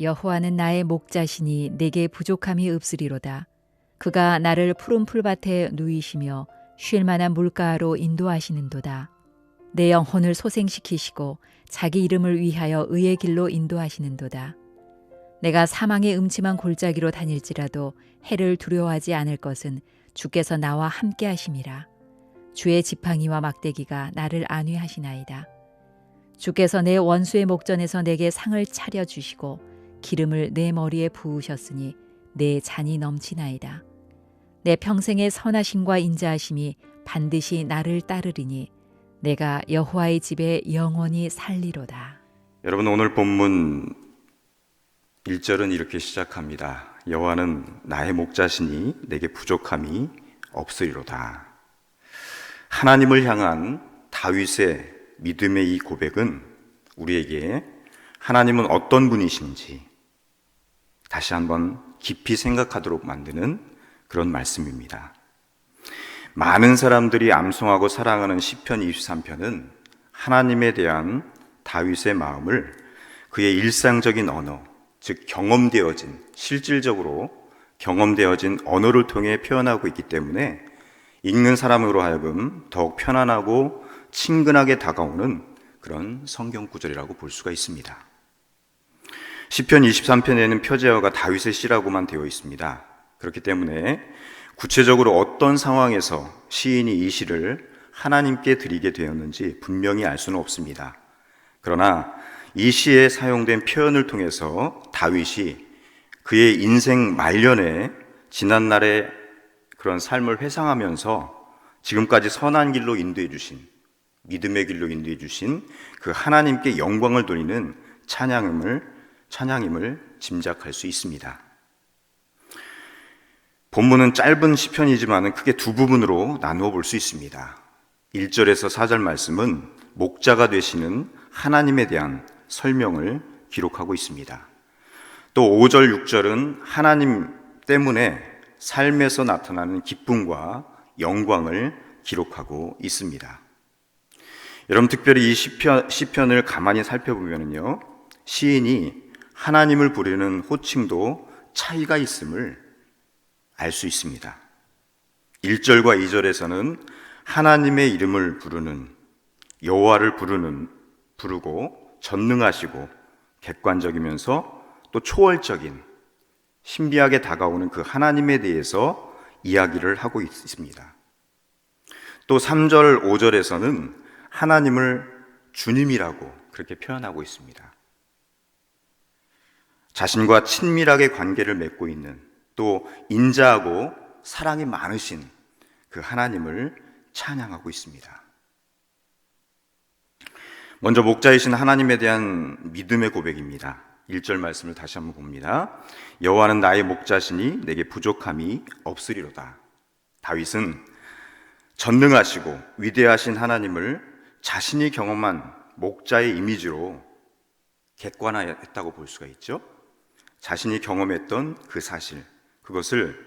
여호와는 나의 목자시니 내게 부족함이 없으리로다. 그가 나를 푸른 풀밭에 누이시며 쉴 만한 물가로 인도하시는도다. 내 영혼을 소생시키시고 자기 이름을 위하여 의의 길로 인도하시는도다. 내가 사망의 음침한 골짜기로 다닐지라도 해를 두려워하지 않을 것은 주께서 나와 함께 하심이라. 주의 지팡이와 막대기가 나를 안위하시나이다. 주께서 내 원수의 목전에서 내게 상을 차려주시고 기름을 내 머리에 부으셨으니 내 잔이 넘치나이다. 내 평생의 선하심과 인자하심이 반드시 나를 따르리니 내가 여호와의 집에 영원히 살리로다. 여러분, 오늘 본문 1절은 이렇게 시작합니다. 여호와는 나의 목자시니 내게 부족함이 없으리로다. 하나님을 향한 다윗의 믿음의 이 고백은 우리에게 하나님은 어떤 분이신지 다시 한번 깊이 생각하도록 만드는 그런 말씀입니다. 많은 사람들이 암송하고 사랑하는 시편 23편은 하나님에 대한 다윗의 마음을 그의 일상적인 언어, 즉 경험되어진, 실질적으로 경험되어진 언어를 통해 표현하고 있기 때문에 읽는 사람으로 하여금 더욱 편안하고 친근하게 다가오는 그런 성경 구절이라고 볼 수가 있습니다. 시편 23편에는 표제어가 다윗의 시라고만 되어 있습니다. 그렇기 때문에 구체적으로 어떤 상황에서 시인이 이 시를 하나님께 드리게 되었는지 분명히 알 수는 없습니다. 그러나 이 시에 사용된 표현을 통해서 다윗이 그의 인생 말년에 지난날의 그런 삶을 회상하면서 지금까지 선한 길로 인도해 주신, 믿음의 길로 인도해 주신 그 하나님께 영광을 돌리는 찬양임을 짐작할 수 있습니다. 본문은 짧은 시편이지만 크게 두 부분으로 나누어 볼 수 있습니다. 1절에서 4절 말씀은 목자가 되시는 하나님에 대한 설명을 기록하고 있습니다. 또 5절, 6절은 하나님 때문에 삶에서 나타나는 기쁨과 영광을 기록하고 있습니다. 여러분, 특별히 이 시편을 가만히 살펴보면요, 시인이 하나님을 부르는 호칭도 차이가 있음을 알 수 있습니다. 1절과 2절에서는 하나님의 이름을 부르는, 여호와를 부르고 전능하시고 객관적이면서 또 초월적인, 신비하게 다가오는 그 하나님에 대해서 이야기를 하고 있습니다. 또 3절, 5절에서는 하나님을 주님이라고 그렇게 표현하고 있습니다. 자신과 친밀하게 관계를 맺고 있는, 또 인자하고 사랑이 많으신 그 하나님을 찬양하고 있습니다. 먼저 목자이신 하나님에 대한 믿음의 고백입니다. 1절 말씀을 다시 한번 봅니다. 여호와는 나의 목자시니 내게 부족함이 없으리로다. 다윗은 전능하시고 위대하신 하나님을 자신이 경험한 목자의 이미지로 객관화했다고 볼 수가 있죠. 자신이 경험했던 그 사실, 그것을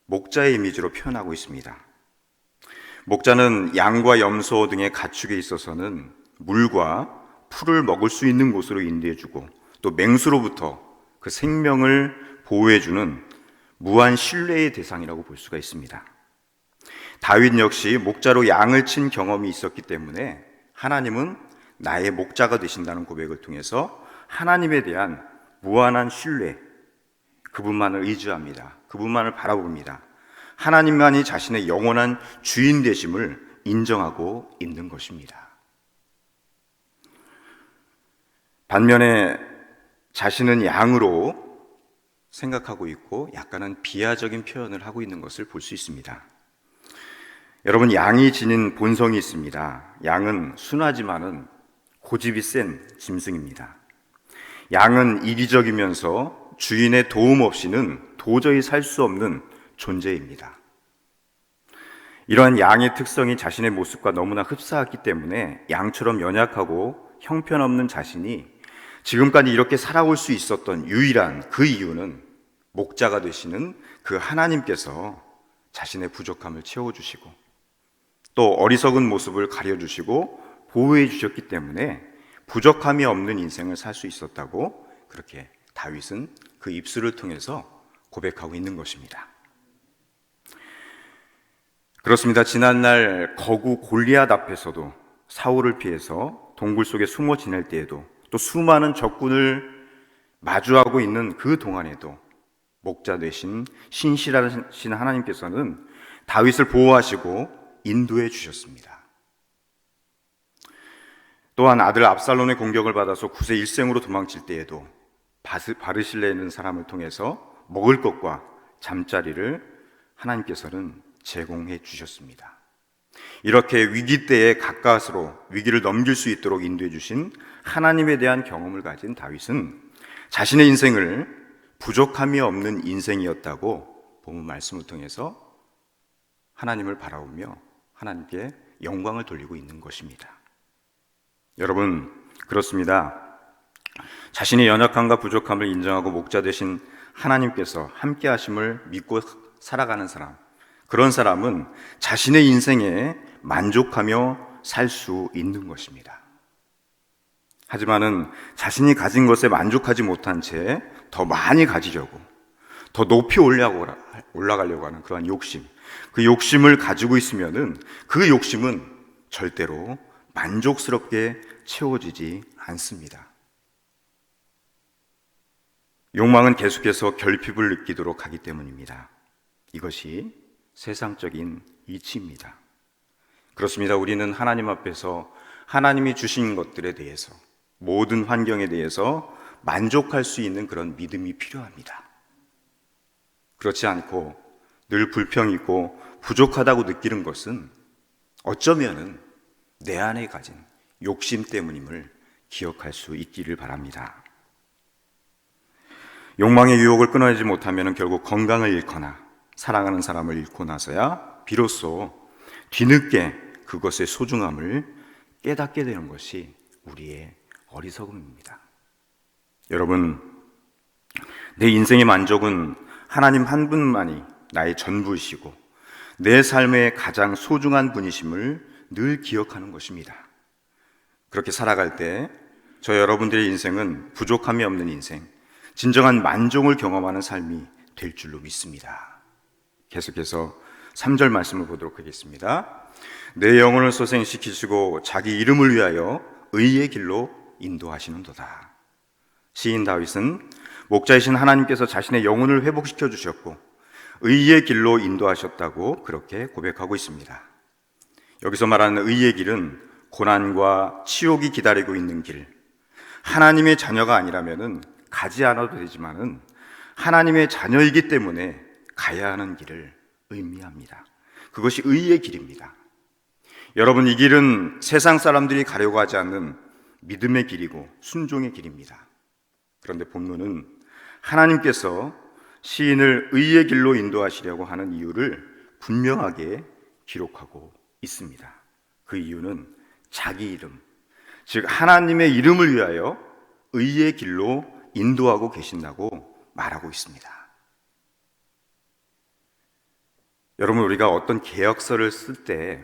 목자의 이미지로 표현하고 있습니다. 목자는 양과 염소 등의 가축에 있어서는 물과 풀을 먹을 수 있는 곳으로 인도해주고 또 맹수로부터 그 생명을 보호해주는 무한 신뢰의 대상이라고 볼 수가 있습니다. 다윗 역시 목자로 양을 친 경험이 있었기 때문에 하나님은 나의 목자가 되신다는 고백을 통해서 하나님에 대한 무한한 신뢰, 그분만을 의지합니다. 그분만을 바라봅니다. 하나님만이 자신의 영원한 주인 되심을 인정하고 있는 것입니다. 반면에 자신은 양으로 생각하고 있고 약간은 비하적인 표현을 하고 있는 것을 볼 수 있습니다. 여러분, 양이 지닌 본성이 있습니다. 양은 순하지만은 고집이 센 짐승입니다. 양은 이기적이면서 주인의 도움 없이는 도저히 살 수 없는 존재입니다. 이러한 양의 특성이 자신의 모습과 너무나 흡사하기 때문에 양처럼 연약하고 형편없는 자신이 지금까지 이렇게 살아올 수 있었던 유일한 그 이유는 목자가 되시는 그 하나님께서 자신의 부족함을 채워주시고 또 어리석은 모습을 가려주시고 보호해 주셨기 때문에 부족함이 없는 인생을 살 수 있었다고 그렇게 다윗은 그 입술을 통해서 고백하고 있는 것입니다. 그렇습니다. 지난날 거구 골리앗 앞에서도 사울을 피해서 동굴 속에 숨어 지낼 때에도 또 수많은 적군을 마주하고 있는 그 동안에도 목자 되신 신실하신 하나님께서는 다윗을 보호하시고 인도해 주셨습니다. 또한 아들 압살롬의 공격을 받아서 구세 일생으로 도망칠 때에도 바르실레라는 사람을 통해서 먹을 것과 잠자리를 하나님께서는 제공해 주셨습니다. 이렇게 위기 때에 가까스로 위기를 넘길 수 있도록 인도해 주신 하나님에 대한 경험을 가진 다윗은 자신의 인생을 부족함이 없는 인생이었다고 본문 말씀을 통해서 하나님을 바라보며 하나님께 영광을 돌리고 있는 것입니다. 여러분, 그렇습니다. 자신의 연약함과 부족함을 인정하고 목자 되신 하나님께서 함께 하심을 믿고 살아가는 사람, 그런 사람은 자신의 인생에 만족하며 살 수 있는 것입니다. 하지만은 자신이 가진 것에 만족하지 못한 채 더 많이 가지려고, 더 높이 올라가려고 하는 그러한 욕심, 그 욕심을 가지고 있으면은 그 욕심은 절대로 만족스럽게 채워지지 않습니다. 욕망은 계속해서 결핍을 느끼도록 하기 때문입니다. 이것이 세상적인 이치입니다. 그렇습니다. 우리는 하나님 앞에서 하나님이 주신 것들에 대해서, 모든 환경에 대해서 만족할 수 있는 그런 믿음이 필요합니다. 그렇지 않고 늘 불평이 있고 부족하다고 느끼는 것은 어쩌면은 내 안에 가진 욕심 때문임을 기억할 수 있기를 바랍니다. 욕망의 유혹을 끊어내지 못하면 결국 건강을 잃거나 사랑하는 사람을 잃고 나서야 비로소 뒤늦게 그것의 소중함을 깨닫게 되는 것이 우리의 어리석음입니다. 여러분, 내 인생의 만족은 하나님 한 분만이 나의 전부이시고 내 삶의 가장 소중한 분이심을 늘 기억하는 것입니다. 그렇게 살아갈 때 저 여러분들의 인생은 부족함이 없는 인생, 진정한 만족을 경험하는 삶이 될 줄로 믿습니다. 계속해서 3절 말씀을 보도록 하겠습니다. 내 영혼을 소생시키시고 자기 이름을 위하여 의의 길로 인도하시는도다. 시인 다윗은 목자이신 하나님께서 자신의 영혼을 회복시켜 주셨고 의의 길로 인도하셨다고 그렇게 고백하고 있습니다. 여기서 말하는 의의 길은 고난과 치욕이 기다리고 있는 길, 하나님의 자녀가 아니라면은 가지 않아도 되지만은 하나님의 자녀이기 때문에 가야 하는 길을 의미합니다. 그것이 의의 길입니다. 여러분, 이 길은 세상 사람들이 가려고 하지 않는 믿음의 길이고 순종의 길입니다. 그런데 본문은 하나님께서 시인을 의의 길로 인도하시려고 하는 이유를 분명하게 기록하고 있습니다. 그 이유는 자기 이름, 즉 하나님의 이름을 위하여 의의 길로 인도하고 계신다고 말하고 있습니다. 여러분, 우리가 어떤 계약서를 쓸 때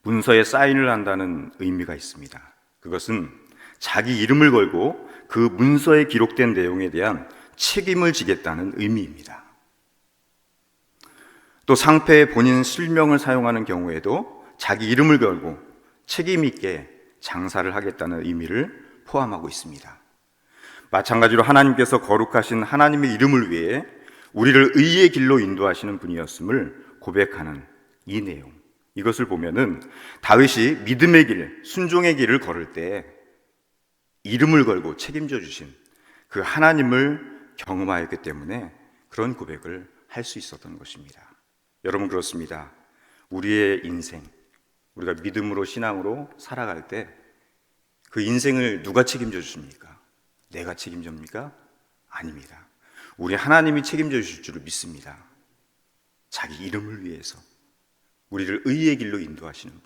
문서에 사인을 한다는 의미가 있습니다. 그것은 자기 이름을 걸고 그 문서에 기록된 내용에 대한 책임을 지겠다는 의미입니다. 또 상패에 본인 실명을 사용하는 경우에도 자기 이름을 걸고 책임 있게 장사를 하겠다는 의미를 포함하고 있습니다. 마찬가지로 하나님께서 거룩하신 하나님의 이름을 위해 우리를 의의 길로 인도하시는 분이었음을 고백하는 이 내용, 이것을 보면은 다윗이 믿음의 길, 순종의 길을 걸을 때 이름을 걸고 책임져 주신 그 하나님을 경험하였기 때문에 그런 고백을 할 수 있었던 것입니다. 여러분, 그렇습니다. 우리의 인생, 우리가 믿음으로 신앙으로 살아갈 때 그 인생을 누가 책임져 주십니까? 내가 책임집니까? 아닙니다. 우리 하나님이 책임져 주실 줄을 믿습니다. 자기 이름을 위해서 우리를 의의 길로 인도하시는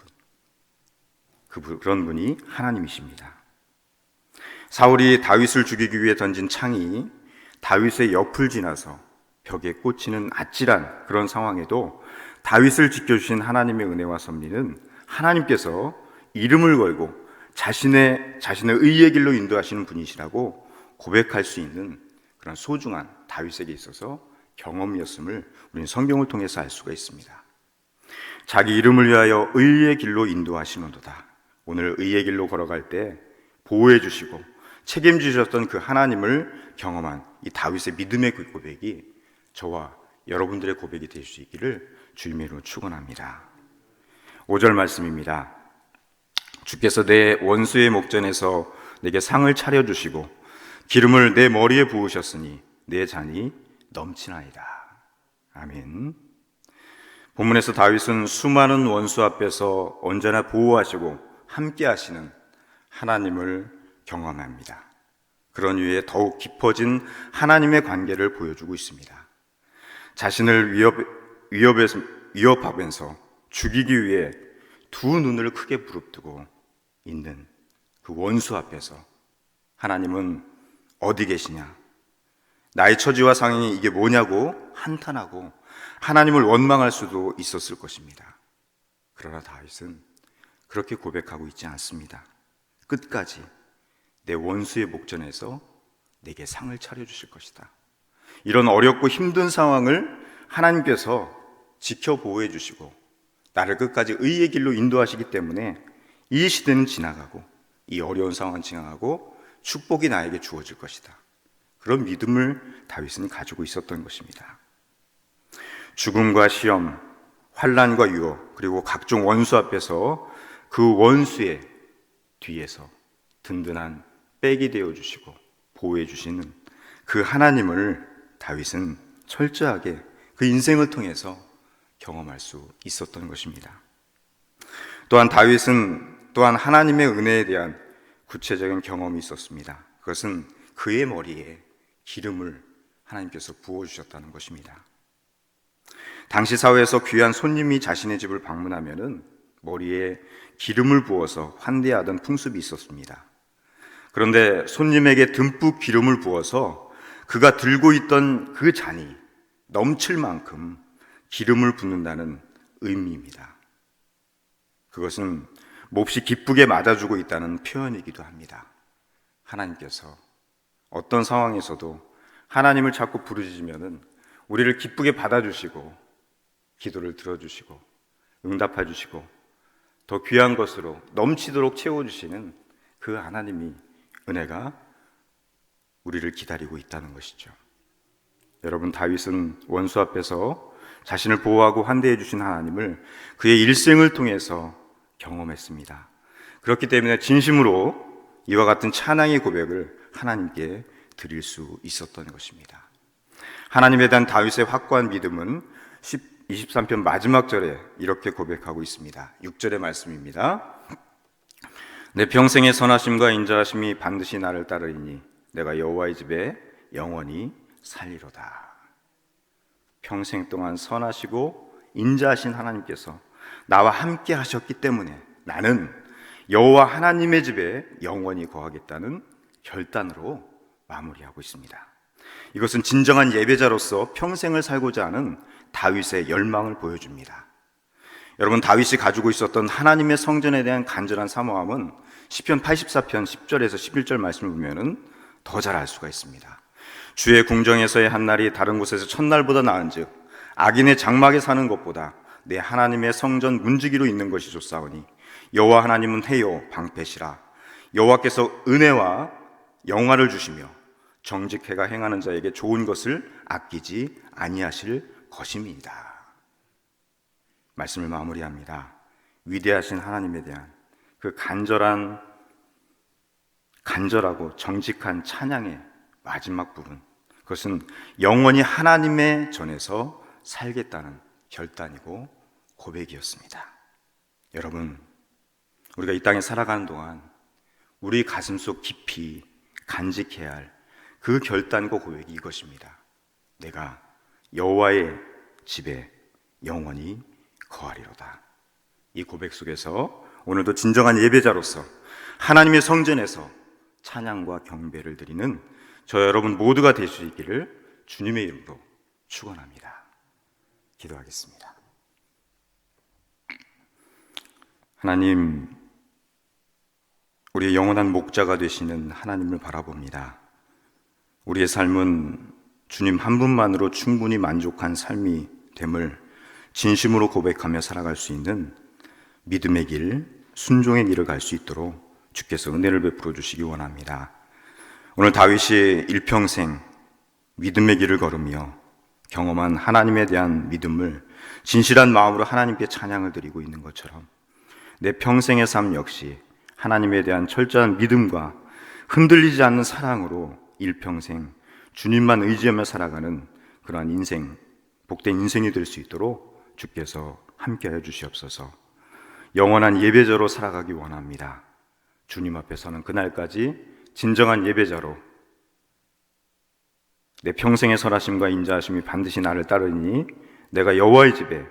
분, 그런 분이 하나님이십니다. 사울이 다윗을 죽이기 위해 던진 창이 다윗의 옆을 지나서 벽에 꽂히는 아찔한 그런 상황에도 다윗을 지켜주신 하나님의 은혜와 섭리는 하나님께서 이름을 걸고 자신의 의의 길로 인도하시는 분이시라고 고백할 수 있는 그런 소중한 다윗에게 있어서 경험이었음을 우리는 성경을 통해서 알 수가 있습니다. 자기 이름을 위하여 의의 길로 인도하시는도다. 오늘 의의 길로 걸어갈 때 보호해 주시고 책임지셨던 그 하나님을 경험한 이 다윗의 믿음의 그 고백이 저와 여러분들의 고백이 될 수 있기를 주님으로 축원합니다. 5절 말씀입니다. 주께서 내 원수의 목전에서 내게 상을 차려주시고 기름을 내 머리에 부으셨으니 내 잔이 넘치나이다. 아멘. 본문에서 다윗은 수많은 원수 앞에서 언제나 보호하시고 함께 하시는 하나님을 경험합니다. 그런 이유에 더욱 깊어진 하나님의 관계를 보여주고 있습니다. 자신을 위협하면서 죽이기 위해 두 눈을 크게 부릅뜨고 있는 그 원수 앞에서 하나님은 어디 계시냐? 나의 처지와 상황이 이게 뭐냐고 한탄하고 하나님을 원망할 수도 있었을 것입니다. 그러나 다윗은 그렇게 고백하고 있지 않습니다. 끝까지 내 원수의 목전에서 내게 상을 차려주실 것이다. 이런 어렵고 힘든 상황을 하나님께서 지켜 보호해 주시고 나를 끝까지 의의 길로 인도하시기 때문에 이 시대는 지나가고 이 어려운 상황은 지나가고 축복이 나에게 주어질 것이다. 그런 믿음을 다윗은 가지고 있었던 것입니다. 죽음과 시험, 환난과 유혹, 그리고 각종 원수 앞에서 그 원수의 뒤에서 든든한 백이 되어주시고 보호해 주시는 그 하나님을 다윗은 철저하게 그 인생을 통해서 경험할 수 있었던 것입니다. 또한 다윗은 또한 하나님의 은혜에 대한 구체적인 경험이 있었습니다. 그것은 그의 머리에 기름을 하나님께서 부어주셨다는 것입니다. 당시 사회에서 귀한 손님이 자신의 집을 방문하면은 머리에 기름을 부어서 환대하던 풍습이 있었습니다. 그런데 손님에게 듬뿍 기름을 부어서 그가 들고 있던 그 잔이 넘칠 만큼 기름을 붓는다는 의미입니다. 그것은 몹시 기쁘게 맞아주고 있다는 표현이기도 합니다. 하나님께서 어떤 상황에서도 하나님을 자꾸 부르짖으면은 우리를 기쁘게 받아주시고 기도를 들어주시고 응답해 주시고 더 귀한 것으로 넘치도록 채워주시는 그 하나님이 은혜가 우리를 기다리고 있다는 것이죠. 여러분, 다윗은 원수 앞에서 자신을 보호하고 환대해 주신 하나님을 그의 일생을 통해서 경험했습니다. 그렇기 때문에 진심으로 이와 같은 찬양의 고백을 하나님께 드릴 수 있었던 것입니다. 하나님에 대한 다윗의 확고한 믿음은 23편 마지막 절에 이렇게 고백하고 있습니다. 6절의 말씀입니다. 내 평생의 선하심과 인자하심이 반드시 나를 따르리니 내가 여호와의 집에 영원히 살리로다. 평생 동안 선하시고 인자하신 하나님께서 나와 함께 하셨기 때문에 나는 여호와 하나님의 집에 영원히 거하겠다는 결단으로 마무리하고 있습니다. 이것은 진정한 예배자로서 평생을 살고자 하는 다윗의 열망을 보여줍니다. 여러분, 다윗이 가지고 있었던 하나님의 성전에 대한 간절한 사모함은 시편 84편 10절에서 11절 말씀을 보면 더 잘 알 수가 있습니다. 주의 궁정에서의 한 날이 다른 곳에서 첫날보다 나은즉 악인의 장막에 사는 것보다 내 하나님의 성전 문지기로 있는 것이 좋사오니 여호와 하나님은 해요 방패시라. 여호와께서 은혜와 영화를 주시며 정직해가 행하는 자에게 좋은 것을 아끼지 아니하실 것임이다. 말씀을 마무리합니다. 위대하신 하나님에 대한 그 간절하고 정직한 찬양의 마지막 부분, 그것은 영원히 하나님의 전에서 살겠다는 결단이고 고백이었습니다. 여러분, 우리가 이 땅에 살아가는 동안 우리 가슴속 깊이 간직해야 할 그 결단과 고백이 이것입니다. 내가 여호와의 집에 영원히 거하리로다. 이 고백 속에서 오늘도 진정한 예배자로서 하나님의 성전에서 찬양과 경배를 드리는 저 여러분 모두가 될 수 있기를 주님의 이름으로 축원합니다. 기도하겠습니다. 하나님, 우리의 영원한 목자가 되시는 하나님을 바라봅니다. 우리의 삶은 주님 한 분만으로 충분히 만족한 삶이 됨을 진심으로 고백하며 살아갈 수 있는 믿음의 길, 순종의 길을 갈 수 있도록 주께서 은혜를 베풀어 주시기 원합니다. 오늘 다윗이 일평생 믿음의 길을 걸으며 경험한 하나님에 대한 믿음을 진실한 마음으로 하나님께 찬양을 드리고 있는 것처럼 내 평생의 삶 역시 하나님에 대한 철저한 믿음과 흔들리지 않는 사랑으로 일평생 주님만 의지하며 살아가는 그러한 인생, 복된 인생이 될 수 있도록 주께서 함께하여 주시옵소서. 영원한 예배자로 살아가기 원합니다. 주님 앞에서는 그날까지 진정한 예배자로 내 평생의 선하심과 인자하심이 반드시 나를 따르니 내가 여호와의 집에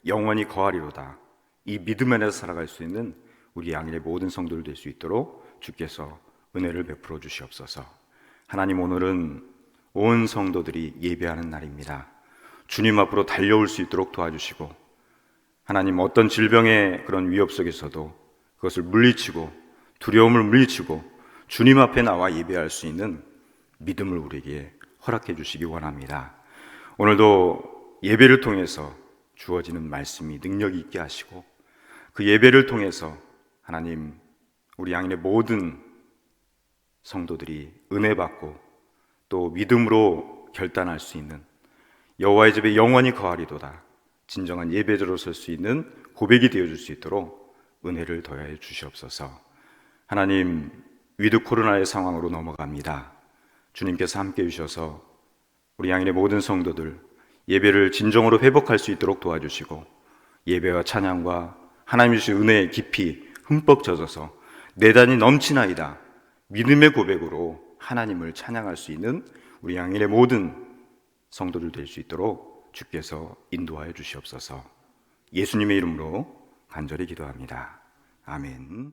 영원히 거하리로다. 이 믿음 안에서 살아갈 수 있는 우리 양일의 모든 성도들 될 수 있도록 주께서 은혜를 베풀어 주시옵소서. 하나님, 오늘은 온 성도들이 예배하는 날입니다. 주님 앞으로 달려올 수 있도록 도와주시고, 하나님, 어떤 질병의 그런 위협 속에서도 그것을 물리치고 두려움을 물리치고 주님 앞에 나와 예배할 수 있는 믿음을 우리에게 허락해 주시기 원합니다. 오늘도 예배를 통해서 주어지는 말씀이 능력이 있게 하시고, 그 예배를 통해서 하나님, 우리 양인의 모든 성도들이 은혜 받고 또 믿음으로 결단할 수 있는 여호와의 집에 영원히 거하리도다, 진정한 예배자로 설 수 있는 고백이 되어줄 수 있도록 은혜를 더하여 주시옵소서. 하나님, 위드 코로나의 상황으로 넘어갑니다. 주님께서 함께 해주셔서 우리 양인의 모든 성도들 예배를 진정으로 회복할 수 있도록 도와주시고, 예배와 찬양과 하나님 주신 은혜에 깊이 흠뻑 젖어서 내단이 넘치나이다 믿음의 고백으로 하나님을 찬양할 수 있는 우리 양인의 모든 성도들 될 수 있도록 주께서 인도하여 주시옵소서. 예수님의 이름으로 간절히 기도합니다. 아멘.